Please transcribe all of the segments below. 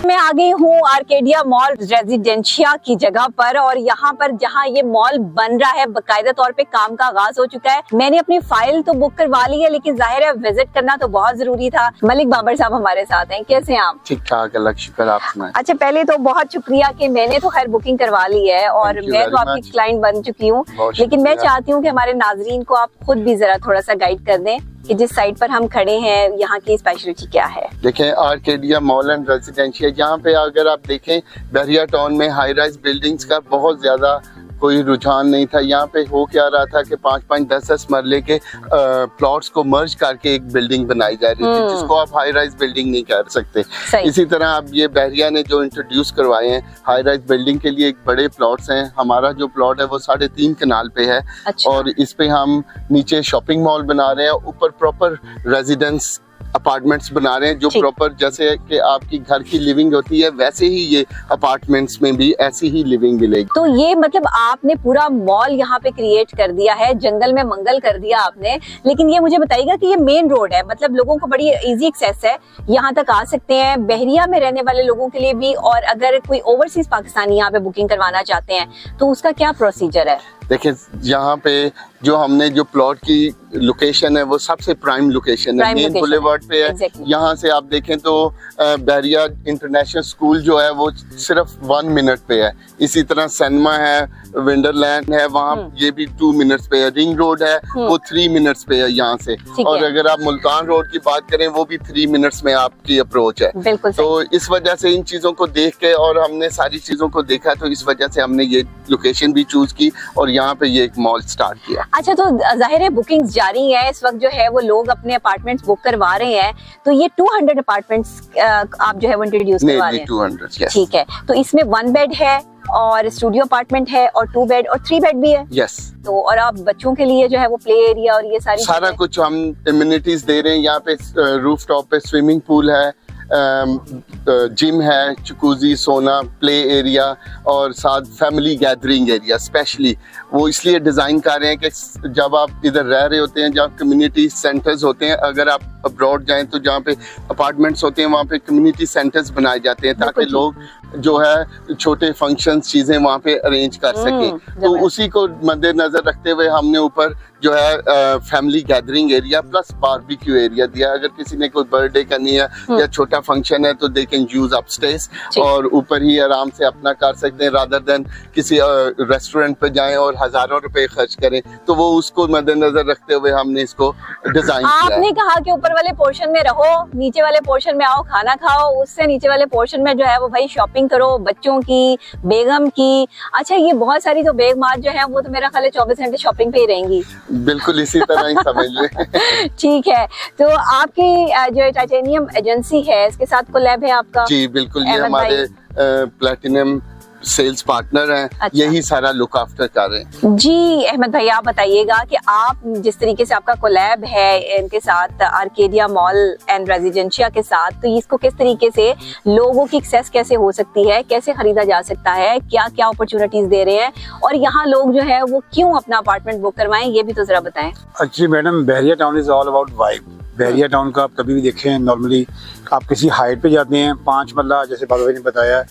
मैं आ गई हूँ आर्केडिया मॉल रेजिडेंशिया की जगह पर, और यहाँ पर जहाँ ये मॉल बन रहा है बकायदा तौर पे काम का आगाज हो चुका है। मैंने अपनी फाइल तो बुक करवा ली है, लेकिन जाहिर है विजिट करना तो बहुत जरूरी था। मलिक बाबर साहब हमारे साथ हैं, कैसे हैं आप? ठीक ठाक, अल्लाह का शुक्र। आप सुनाएं। अच्छा, पहले तो बहुत शुक्रिया कि मैंने तो खैर बुकिंग करवा ली है और मैं तो आपकी क्लाइंट बन चुकी हूँ, लेकिन मैं चाहती हूँ कि हमारे नाजरीन को आप खुद भी जरा थोड़ा सा गाइड कर दें कि जिस साइड पर हम खड़े हैं यहाँ की स्पेशलिटी क्या है। देखें, आर्केडिया मॉल एंड रेजिडेंशिया, यहाँ पे अगर आप देखें बहरिया टाउन में हाई राइज बिल्डिंग्स का बहुत ज्यादा कोई रुझान नहीं था। यहाँ पे हो क्या रहा था कि 5-5, 10-10 मरले के प्लॉट्स को मर्ज करके एक बिल्डिंग बनाई जा रही थी, जिसको आप हाई राइज बिल्डिंग नहीं कर सकते। इसी तरह अब ये बहरिया ने जो इंट्रोड्यूस करवाए हैं हाई राइज बिल्डिंग के लिए, एक बड़े प्लॉट्स हैं। हमारा जो प्लॉट है वो 3.5 कनाल पे है। अच्छा। और इस पे हम नीचे शॉपिंग मॉल बना रहे हैं, ऊपर प्रॉपर रेजिडेंस अपार्टमेंट्स बना रहे हैं, जो प्रॉपर जैसे कि आपकी घर की लिविंग होती है वैसे ही ये अपार्टमेंट्स में भी ऐसी ही लिविंग मिलेगी। तो ये मतलब आपने पूरा मॉल यहाँ पे क्रिएट कर दिया है, जंगल में मंगल कर दिया आपने। लेकिन ये मुझे बताइएगा कि ये मेन रोड है, मतलब लोगों को बड़ी इजी एक्सेस है, यहाँ तक आ सकते हैं बहरिया में रहने वाले लोगों के लिए भी। और अगर कोई ओवरसीज पाकिस्तानी यहाँ पे बुकिंग करवाना चाहते हैं तो उसका क्या प्रोसीजर है? देखिए, यहाँ पे जो हमने जो प्लॉट की लोकेशन है वो सबसे प्राइम लोकेशन है, मेन बुलेवार्ड पे है। exactly. यहाँ से आप देखें तो बहरिया इंटरनेशनल स्कूल जो है वो सिर्फ 1 मिनट पे है। इसी तरह सैनमा है, विंडरलैंड है, वहाँ ये भी 2 मिनट्स पे है। रिंग रोड है वो 3 मिनट्स पे है यहाँ से। और अगर आप मुल्तान रोड की बात करें वो भी 3 मिनट्स में आपकी अप्रोच है। तो इस वजह से इन चीजों को देख के और हमने सारी चीजों को देखा, तो इस वजह से हमने ये लोकेशन भी चूज की और यहाँ पे ये एक मॉल स्टार्ट किया। अच्छा, तो जाहिर है बुकिंग्स जारी है इस वक्त, जो है वो लोग अपने अपार्टमेंट्स बुक करवा रहे हैं। तो ये 200 अपार्टमेंट्स आप जो है वो इंट्रोड्यूस करवा रहे हैं? 200, yes. ठीक है। तो इसमें 1 बेड है और स्टूडियो अपार्टमेंट है और 2 बेड और 3 बेड भी है? यस। तो और आप बच्चों के लिए जो है वो प्ले एरिया और ये सारा कुछ हम इम्यूनिटीज दे रहे हैं। यहाँ पे रूफ टॉप पे स्विमिंग पूल है, जिम है, जकूजी, सोना, प्ले एरिया और साथ फैमिली गैदरिंग एरिया। स्पेशली वो इसलिए डिज़ाइन कर रहे हैं कि जब आप इधर रह रहे होते हैं, जहाँ कम्युनिटी सेंटर्स होते हैं, अगर आप अब्रॉड जाएं तो जहाँ पे अपार्टमेंट्स होते हैं वहाँ पे कम्युनिटी सेंटर्स बनाए जाते हैं, ताकि लोग जो है छोटे फंक्शंस चीज़ें वहाँ पे अरेंज कर सकें। तो उसी को मद्देनजर रखते हुए हमने ऊपर जो है family gathering area plus barbecue area दिया। अगर किसी ने कोई बर्थडे करनी है या छोटा फंक्शन है तो दे कैन यूज अपस्टेयर्स, और ऊपर ही आराम से अपना कर सकते हैं, रादर देन किसी रेस्टोरेंट पे जाएं और हजारों रुपए खर्च करें। तो वो उसको मद्देनजर रखते हुए हमने इसको डिजाइन किया। आपने कहा कि ऊपर वाले पोर्शन में रहो, नीचे वाले पोर्शन में आओ खाना खाओ, उससे नीचे वाले पोर्शन में जो है वो भाई शॉपिंग करो, बच्चों की, बेगम की। अच्छा, ये बहुत सारी तो बेगमात जो है वो तो मेरा ख्याल है 24 घंटे शॉपिंग पे ही रहेंगी। बिल्कुल इसी तरह ही समझ लें। ठीक है। तो आपकी जो टाइटेनियम एजेंसी है इसके साथ कोलैब है आपका? जी बिल्कुल, ये हमारे प्लैटिनम सेल्स पार्टनर हैं। अच्छा। यही सारा लुक आफ्टर कर रहे हैं। जी अहमद भाई, आप बताइएगा कि आप जिस तरीके से आपका कोलैब है इनके साथ, आर्केडिया मॉल एंड रेजिडेंशिया के साथ, तो इसको किस तरीके से लोगों की एक्सेस कैसे हो सकती है, कैसे खरीदा जा सकता है, क्या क्या अपॉर्चुनिटीज दे रहे हैं, और यहाँ लोग जो है वो क्यों अपना अपार्टमेंट बुक करवाएं, ये भी तो जरा बताएं। Actually madam, Bahria town is all about vibe. Bahria town का आप कभी भी देखें, नॉर्मली आप किसी हाइट पे जाते हैं, 5 मरला, जैसे बाबा भाई ने बताया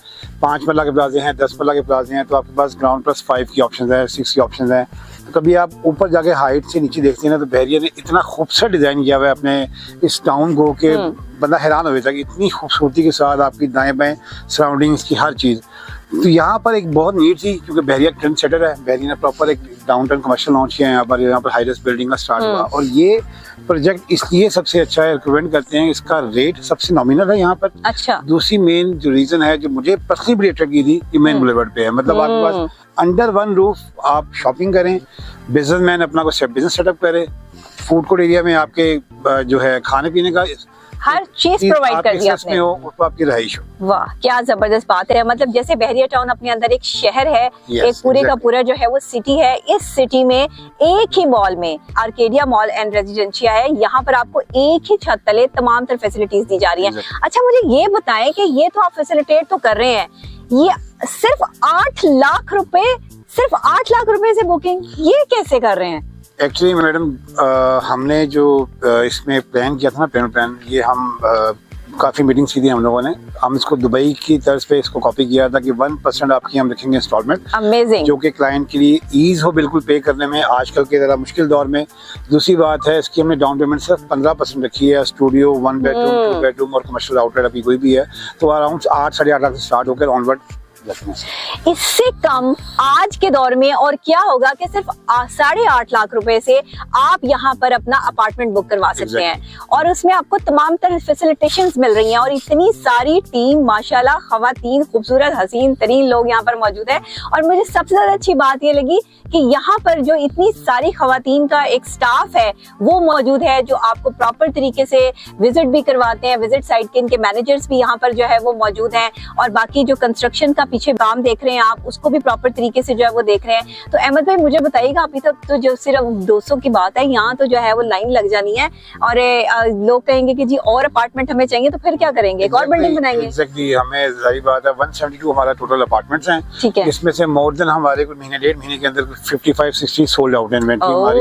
5 मरला के प्लाजे हैं, 10 मरला के प्लाजे हैं, तो आपके पास ग्राउंड +5 की ऑप्शन है, 6 की ऑप्शन है। तो कभी आप ऊपर जाके हाइट से नीचे देखते हैं ना, तो बहरिया ने इतना खूबसूरत डिज़ाइन किया हुआ है अपने इस टाउन को कि बंदा हैरान हो जाता है कि इतनी खूबसूरती के साथ आपकी दाएं बाएं सराउंडिंग्स की हर चीज़। तो यहाँ पर एक बहुत नीड थी, क्योंकि बहरिया ट्रेंड सेटर है। बहरिया ने प्रॉपर एक डाउनटाउन कमर्शियल लॉन्च किया है यहाँ पर हाई राइज बिल्डिंग का स्टार्ट हुआ। और ये प्रोजेक्ट इसलिए सबसे अच्छा है, रिकमेंड करते हैं, इसका रेट सबसे नॉमिनल है यहाँ पर। अच्छा। दूसरी मेन जो रीजन है जो मुझे पर्सनली बड़ी अट्रैक्ट की थी, ये मेन बुलेवार्ड पे है। मतलब आपके पास अंडर 1 रूफ आप शॉपिंग करें, बिजनेसमैन अपना कोई बिजनेस सेटअप करे, फूड कोर्ट एरिया में आपके जो है खाने पीने का हर चीज प्रोवाइड कर दी आपने। आपकी रहाइश हो। वाह, क्या जबरदस्त बात है। मतलब जैसे बहरिया टाउन अपने अंदर एक शहर है, एक पूरे का पूरा जो है वो सिटी है। इस सिटी में एक ही मॉल में आर्केडिया मॉल एंड रेजिडेंशिया है, यहाँ पर आपको एक ही छत तले तमाम तरह फैसिलिटीज दी जा रही हैं। अच्छा, मुझे ये बताएं कि ये तो आप फैसिलिटेट तो कर रहे हैं, ये सिर्फ 8 लाख रुपए, सिर्फ 8 लाख रुपए से बुकिंग, ये कैसे कर रहे हैं? एक्चुअली मैडम, हमने जो इसमें प्लान किया था ना, पेमेंट प्लान, ये हम काफ़ी मीटिंग्स की थी हम लोगों ने। हम इसको दुबई की तर्ज पे इसको कॉपी किया था कि 1% आपकी हम रखेंगे इंस्टॉलमेंट, अमेजिंग, जो कि क्लाइंट के लिए ईज हो बिल्कुल पे करने में आजकल के ज़रा मुश्किल दौर में। दूसरी बात है, इसकी हमने डाउन पेमेंट सिर्फ 15% रखी है। स्टूडियो, 1 बेडरूम, 2 बेडरूम और कमर्शियल आउटलेट अभी कोई भी है तो अराउंड 8 साढ़े 8 लाख से स्टार्ट होकर ऑनवर्ड। इससे कम आज के दौर में और क्या होगा कि सिर्फ 8.5 लाख रुपए से आप यहाँ पर अपना अपार्टमेंट बुक करवा सकते हैं और उसमें आपको तमाम तरह फैसिलिटेशंस मिल रही हैं और इतनी सारी टीम माशाल्लाह, खवातीन, खूबसूरत हसीन तरीन लोग यहाँ पर मौजूद है। और मुझे सबसे ज्यादा अच्छी बात ये लगी कि यहाँ पर जो इतनी सारी खवातीन का एक स्टाफ है वो मौजूद है जो आपको प्रॉपर तरीके से विजिट भी करवाते हैं। विजिट साइट के इनके मैनेजर्स भी यहाँ पर जो है वो मौजूद हैं और बाकी जो कंस्ट्रक्शन का पीछे काम देख रहे हैं आप, उसको भी प्रॉपर तरीके से जो है वो देख रहे हैं। तो अहमद भाई मुझे बताइएगा, अभी तक तो जो सिर्फ 200 की बात है, यहाँ तो जो है वो लाइन लग जानी है और लोग कहेंगे कि जी और अपार्टमेंट हमें चाहिए, तो फिर क्या करेंगे? एक और बिल्डिंग बनाएंगे? एग्जैक्टली, हमें जाहिर बात है 172 हमारा टोटल अपार्टमेंट्स हैं। ठीक है, इसमें से मोर देन हमारे कुछ महीने 1.5 महीने के अंदर 55-60 सोल्ड आउट इन्वेंटरी हमारी।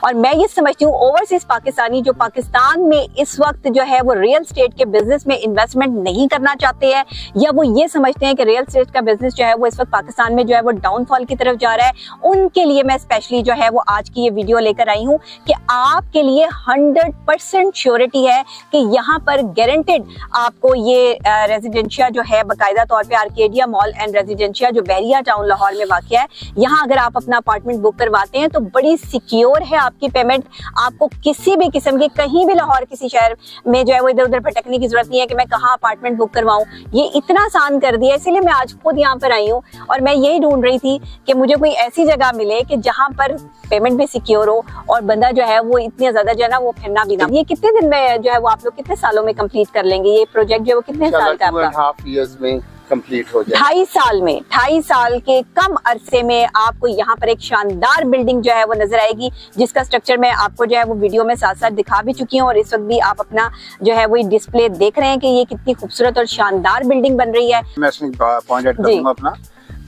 और मैं ये समझती हूँ ओवरसीज पाकिस्तानी जो पाकिस्तान में इस वक्त जो है वो रियल स्टेट के बिजनेस में इन्वेस्टमेंट नहीं करना चाहते हैं या वो ये समझते हैं कि रियल स्टेट का बिजनेस जो है वो इस वक्त पाकिस्तान में जो है वो डाउनफॉल की तरफ जा रहा है, उनके लिए मैं स्पेशली जो है वो आज की ये वीडियो लेकर आई हूँ कि आपके लिए 100% श्योरिटी है कि यहाँ पर गारंटेड आपको ये रेजिडेंशिया जो है बाकायदा तौर पे आर्केडिया मॉल एंड रेजिडेंशिया जो बहरिया टाउन लाहौर में वाक़ है, यहाँ अगर आप अपना अपार्टमेंट बुक करवाते हैं तो बड़ी सिक्योर है आपकी पेमेंट। आपको किसी भी किस्म की कहीं भी लाहौर किसी शहर में जो है वो इधर उधर भटकने की जरूरत नहीं है कि मैं कहाँ अपार्टमेंट बुक करवाऊं। ये इतना आसान कर दिया, इसीलिए मैं आज खुद यहाँ पर आई हूँ और मैं यही ढूंढ रही थी कि मुझे कोई ऐसी जगह मिले कि जहाँ पर पेमेंट भी सिक्योर हो और बंदा जो है वो इतनी ज्यादा जो है ना वो फिरना भी ना। ये कितने दिन में जो है वो आप लोग कितने सालों में कंप्लीट कर लेंगे ये प्रोजेक्ट जो है वो? कितने साल का आपका? 2.5 years में कंप्लीट हो जाए। 2.5 साल में, 2.5 साल के कम अरसे में आपको यहाँ पर एक शानदार बिल्डिंग जो है वो नजर आएगी, जिसका स्ट्रक्चर मैं आपको जो है वो वीडियो में साथ साथ दिखा भी चुकी हूँ और इस वक्त भी आप अपना जो है वो डिस्प्ले देख रहे हैं कि ये कितनी खूबसूरत और शानदार बिल्डिंग बन रही है। मैं इसमें पॉइंट ऐड करूंगा अपना।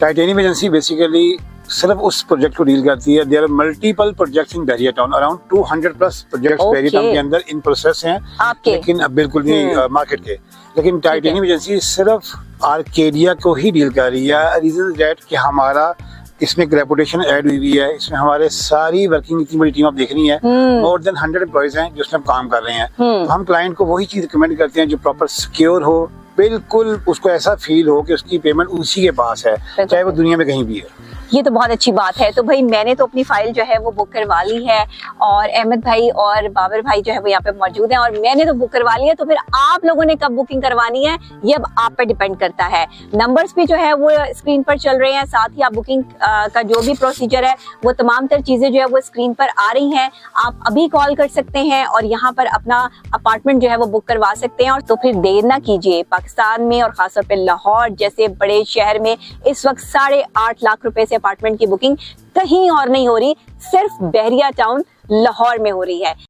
टाइटेनियम एजेंसी बेसिकली सिर्फ उस प्रोजेक्ट को डील करती है। There are multiple projects in Bahria town, around 200+ projects Bahria town के अंदर इन प्रोसेस हैं आपके, लेकिन बिल्कुल नहीं मार्केट के। लेकिन टाइटेनियम एजेंसी सिर्फ आर्केडिया को ही डील कर रही है। रीजन दैट कि हमारा इसमें एक रेपुटेशन ऐड हुई है, इसमें हमारे सारी वर्किंग इतनी बड़ी टीम आप देख रही है, मोर देन 100 एम्प्लॉइज हैं जो इसमें काम कर रहे हैं। तो हम क्लाइंट को वही चीज रिकमेंड करते हैं जो प्रॉपर सिक्योर हो, बिल्कुल उसको ऐसा फील हो कि उसकी पेमेंट उसी के पास है, चाहे वो दुनिया में कहीं भी है। ये तो बहुत अच्छी बात है। तो भाई मैंने तो अपनी फाइल जो है वो बुक करवा ली है और अहमद भाई और बाबर भाई जो है वो यहाँ पे मौजूद हैं और मैंने तो बुक करवा ली है। तो फिर आप लोगों ने कब बुकिंग करवानी है ये अब आप पे डिपेंड करता है। नंबर्स भी जो है वो स्क्रीन पर चल रहे हैं, साथ ही आप बुकिंग का जो भी प्रोसीजर है वो तमाम तर चीजें जो है वो स्क्रीन पर आ रही हैं। आप अभी कॉल कर सकते हैं और यहाँ पर अपना अपार्टमेंट जो है वो बुक करवा सकते हैं। और तो फिर देर ना कीजिए, पाकिस्तान में और खासतौर पर लाहौर जैसे बड़े शहर में इस वक्त 8.5 लाख रुपए से अपार्टमेंट की बुकिंग कहीं और नहीं हो रही, सिर्फ बहरिया टाउन लाहौर में हो रही है।